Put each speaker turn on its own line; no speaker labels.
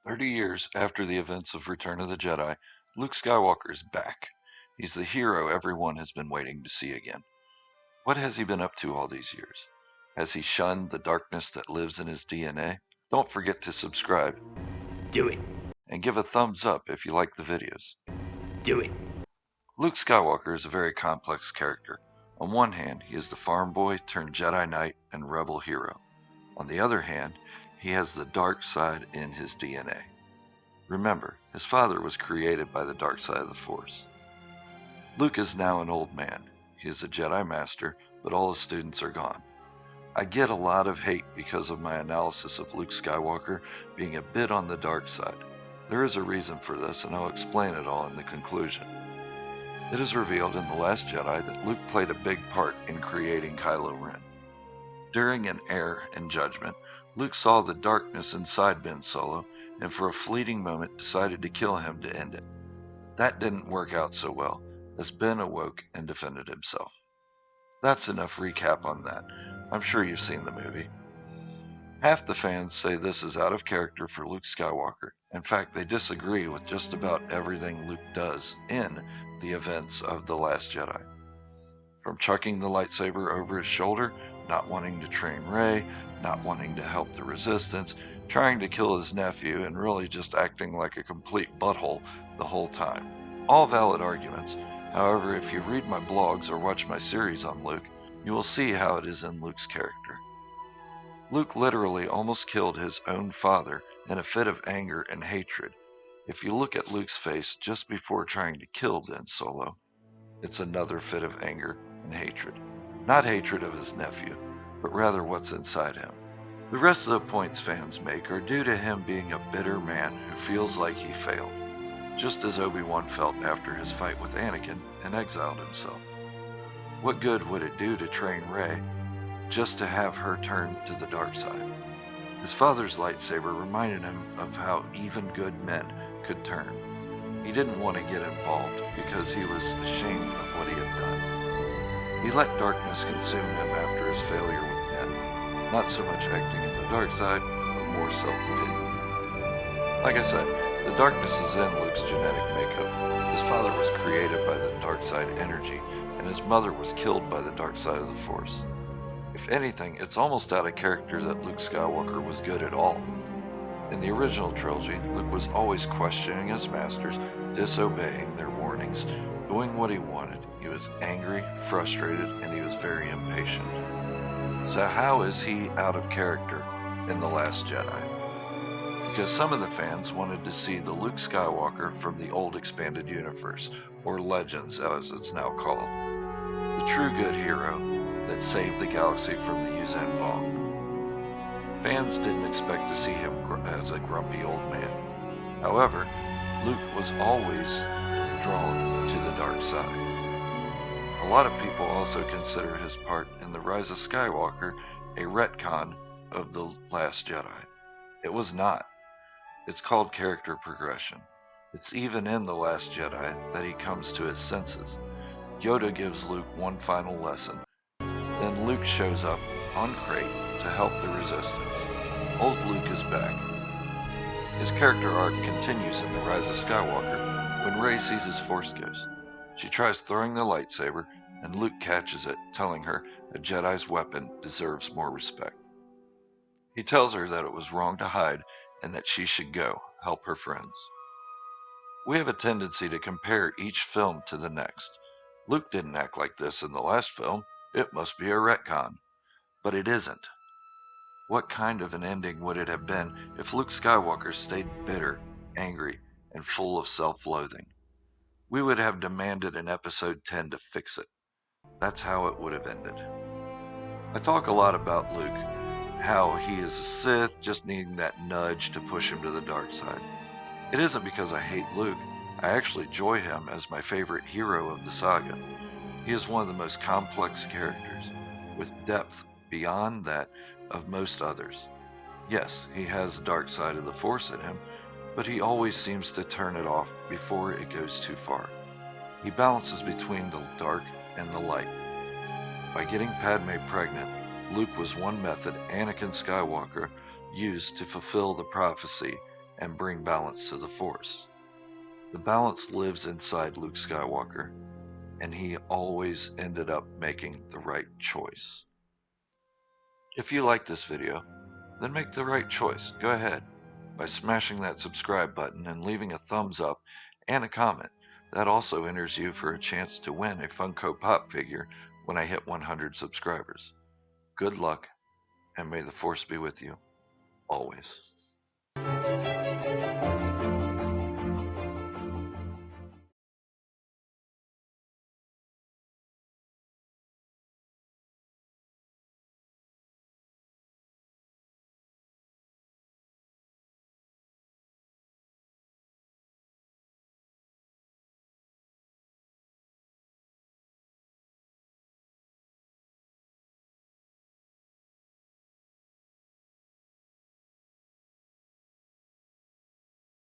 30 years after the events of Return of the Jedi, Luke Skywalker is back. He's the hero everyone has been waiting to see again. What has he been up to all these years? Has he shunned the darkness that lives in his DNA? Don't forget to subscribe.
Do it.
And give a thumbs up if you like the videos.
Do it.
Luke Skywalker is a very complex character. On one hand, he is the farm boy turned Jedi Knight and rebel hero. On the other hand, he has the dark side in his DNA. Remember, his father was created by the dark side of the Force. Luke is now an old man. He is a Jedi Master, but all his students are gone. I get a lot of hate because of my analysis of Luke Skywalker being a bit on the dark side. There is a reason for this, and I'll explain it all in the conclusion. It is revealed in The Last Jedi that Luke played a big part in creating Kylo Ren. During an error in judgment, Luke saw the darkness inside Ben Solo, and for a fleeting moment decided to kill him to end it. That didn't work out so well, as Ben awoke and defended himself. That's enough recap on that. I'm sure you've seen the movie. Half the fans say this is out of character for Luke Skywalker. In fact, they disagree with just about everything Luke does in the events of The Last Jedi. From chucking the lightsaber over his shoulder, not wanting to train Rey, not wanting to help the Resistance, trying to kill his nephew, and really just acting like a complete butthole the whole time. All valid arguments. However, if you read my blogs or watch my series on Luke, you will see how it is in Luke's character. Luke literally almost killed his own father in a fit of anger and hatred. If you look at Luke's face just before trying to kill Ben Solo, it's another fit of anger and hatred. Not hatred of his nephew, but rather what's inside him. The rest of the points fans make are due to him being a bitter man who feels like he failed, just as Obi-Wan felt after his fight with Anakin and exiled himself. What good would it do to train Rey just to have her turn to the dark side? His father's lightsaber reminded him of how even good men could turn. He didn't want to get involved because he was ashamed of what he had done. He let darkness consume him after his failure with Ben, not so much acting in the dark side, but more self-pity. Like I said, the darkness is in Luke's genetic makeup. His father was created by the dark side energy, and his mother was killed by the dark side of the Force. If anything, it's almost out of character that Luke Skywalker was good at all. In the original trilogy, Luke was always questioning his masters, disobeying their warnings, doing what he wanted. He was angry, frustrated, and he was very impatient. So how is he out of character in The Last Jedi? Because some of the fans wanted to see the Luke Skywalker from the old expanded universe, or Legends as it's now called. The true good hero that saved the galaxy from the Yuuzhan Vong. Fans didn't expect to see him as a grumpy old man. However, Luke was always drawn to the dark side. A lot of people also consider his part in The Rise of Skywalker a retcon of The Last Jedi. It was not. It's called character progression. It's even in The Last Jedi that he comes to his senses. Yoda gives Luke one final lesson. Then Luke shows up on Crate to help the Resistance. Old Luke is back. His character arc continues in The Rise of Skywalker when Rey sees his Force Ghost. She tries throwing the lightsaber, and Luke catches it, telling her a Jedi's weapon deserves more respect. He tells her that it was wrong to hide and that she should go help her friends. We have a tendency to compare each film to the next. Luke didn't act like this in the last film. It must be a retcon. But it isn't. What kind of an ending would it have been if Luke Skywalker stayed bitter, angry, and full of self-loathing? We would have demanded in episode 10 to fix it. That's how it would have ended. I talk a lot about Luke, how he is a Sith just needing that nudge to push him to the dark side. It isn't because I hate Luke. I actually enjoy him as my favorite hero of the saga. He is one of the most complex characters, with depth beyond that of most others. Yes, he has the dark side of the Force in him, but he always seems to turn it off before it goes too far. He balances between the dark and the light. By getting Padme pregnant, Luke was one method Anakin Skywalker used to fulfill the prophecy and bring balance to the Force. The balance lives inside Luke Skywalker, and he always ended up making the right choice. If you like this video, then make the right choice. Go ahead by smashing that subscribe button and leaving a thumbs up and a comment. That also enters you for a chance to win a Funko Pop figure when I hit 100 subscribers. Good luck, and may the Force be with you always.